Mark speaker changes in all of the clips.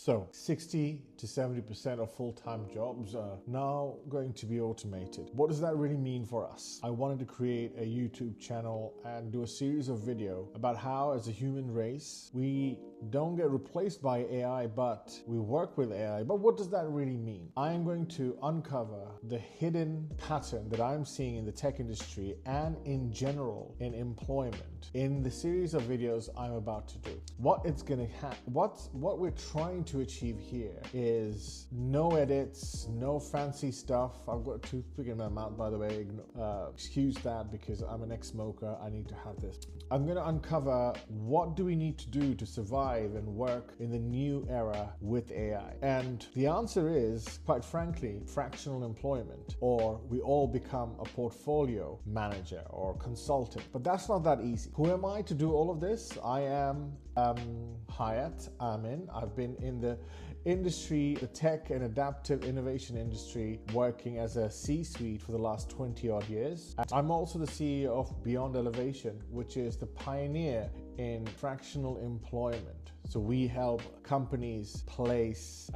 Speaker 1: So 60 to 70% of full-time jobs are now going to be automated. What does that really mean for us? I wanted to create a YouTube channel and do a series of video about how as a human race, we don't get replaced by AI, but we work with AI. But what does that really mean? I am going to uncover the hidden pattern that I'm seeing in the tech industry and in general in employment in the series of videos I'm about to do. What we're trying to achieve here is no edits, no fancy stuff. I've got a toothpick in my mouth, by the way. Excuse that because I'm an ex-smoker. I need to have this. I'm going to uncover what do we need to do to survive and work in the new era with AI. And the answer is, quite frankly, fractional employment, or we all become a portfolio manager or consultant. But that's not that easy. Who am I to do all of this? I am Hayat Amin. I've been in the industry, the tech and adaptive innovation industry, working as a C-suite for the last 20 odd years. I'm also the CEO of Beyond Elevation, which is the pioneer in fractional employment. So we help companies place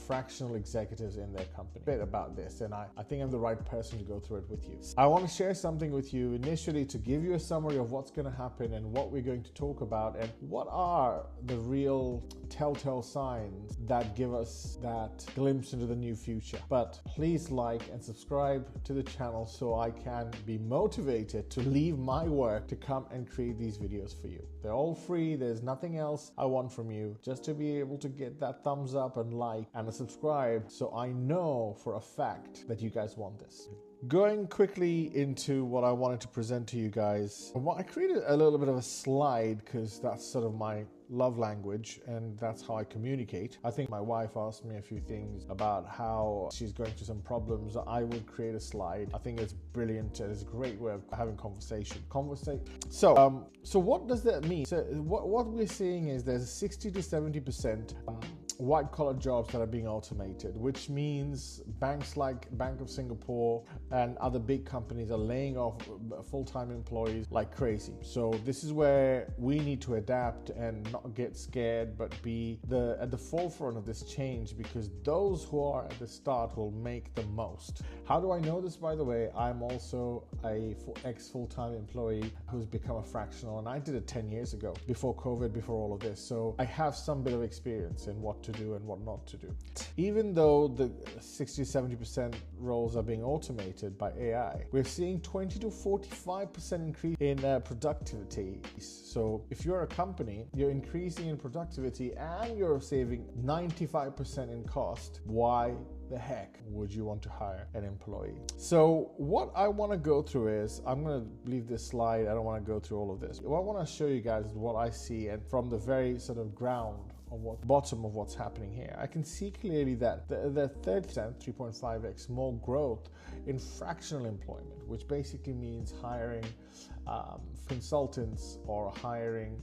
Speaker 1: fractional executives in their company. A bit about this, and I think I'm the right person to go through it with you. I want to share something with you initially to give you a summary of what's going to happen and what we're going to talk about and what are the real telltale signs that give us that glimpse into the new future. But please like and subscribe to the channel so I can be motivated to leave my work to come and create these videos for you. They're all free. There's nothing else I want from you, just to be able to get that thumbs up and like and a subscribe so I know for a fact that you guys want this. Going quickly into what I wanted to present to you guys, I created a little bit of a slide because that's sort of my love language and that's how I communicate. I think my wife asked me a few things about how she's going through some problems. I would create a slide. I think it's brilliant and it's a great way of having conversation. So what does that mean? So what we're seeing is there's a 60 to 70% white-collar jobs that are being automated, which means banks like Bank of Singapore and other big companies are laying off full-time employees like crazy. So this is where we need to adapt and not get scared, but be at the forefront of this change, because those who are at the start will make the most. How do I know this, by the way? I'm also a ex-full-time employee who's become a fractional, and I did it 10 years ago, before COVID, before all of this. So I have some bit of experience in what to do and what not to do. Even though the 60-70% roles are being automated by AI, we're seeing 20 to 45% increase in productivity. So if you're a company, you're increasing in productivity and you're saving 95% in cost. Why the heck would you want to hire an employee? So what I want to go through is, I'm going to leave this slide. I don't want to go through all of this. What I want to show you guys is what I see, and from the very sort of bottom of what's happening here, I can see clearly that the 30%, 3.5x more growth in fractional employment, which basically means hiring consultants or hiring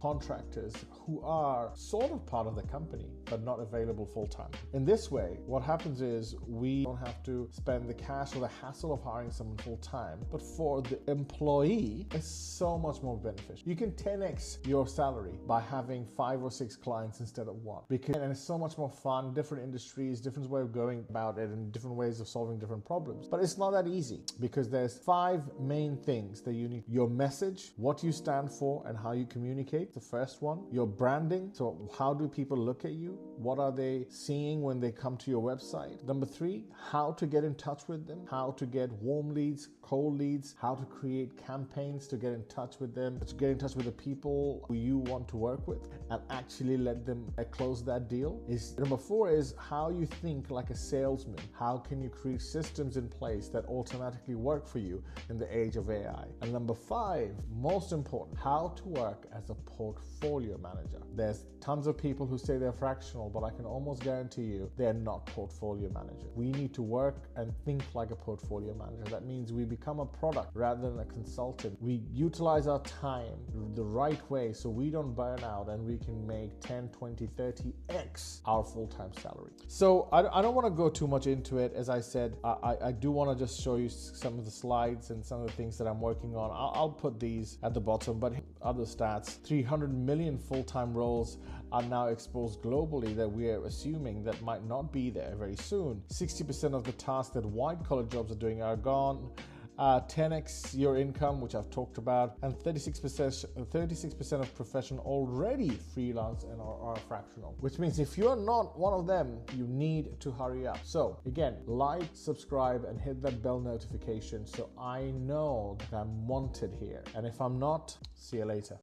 Speaker 1: contractors who are sort of part of the company but not available full-time. In this way, what happens is we don't have to spend the cash or the hassle of hiring someone full-time, but for the employee, it's so much more beneficial. You can 10x your salary by having 5 or 6 clients instead of 1, and it's so much more fun. Different industries, different way of going about it, and different ways of solving different problems. But it's not that easy, because there's 5 main things that you need. Your message, what you stand for and how you communicate, the first one. Your branding, so how do people look at you? What are they seeing when they come to your website? Number 3, how to get in touch with them, how to get warm leads, cold leads, how to create campaigns to get in touch with them, to get in touch with the people who you want to work with and actually let them close that deal. Number 4 is how you think like a salesman. How can you create systems in place that automatically work for you in the age of AI? And number 5, most important, how to work as a portfolio manager. There's tons of people who say they're fractional, but I can almost guarantee you they're not portfolio managers. We need to work and think like a portfolio manager. That means we become a product rather than a consultant. We utilize our time the right way so we don't burn out and we can make 10, 20, 30x our full-time salary. So I don't want to go too much into it. As I said, I do want to just show you some of the slides and some of the things that I'm working on. I'll put these at the bottom, but other stats, 300 million full-time roles are now exposed globally that we are assuming that might not be there very soon. 60% of the tasks that white-collar jobs are doing are gone. 10x your income, which I've talked about, and 36% of profession already freelance and are fractional, which means if you're not one of them, you need to hurry up. So again, like, subscribe, and hit that bell notification so I know that I'm wanted here. And if I'm not, see you later.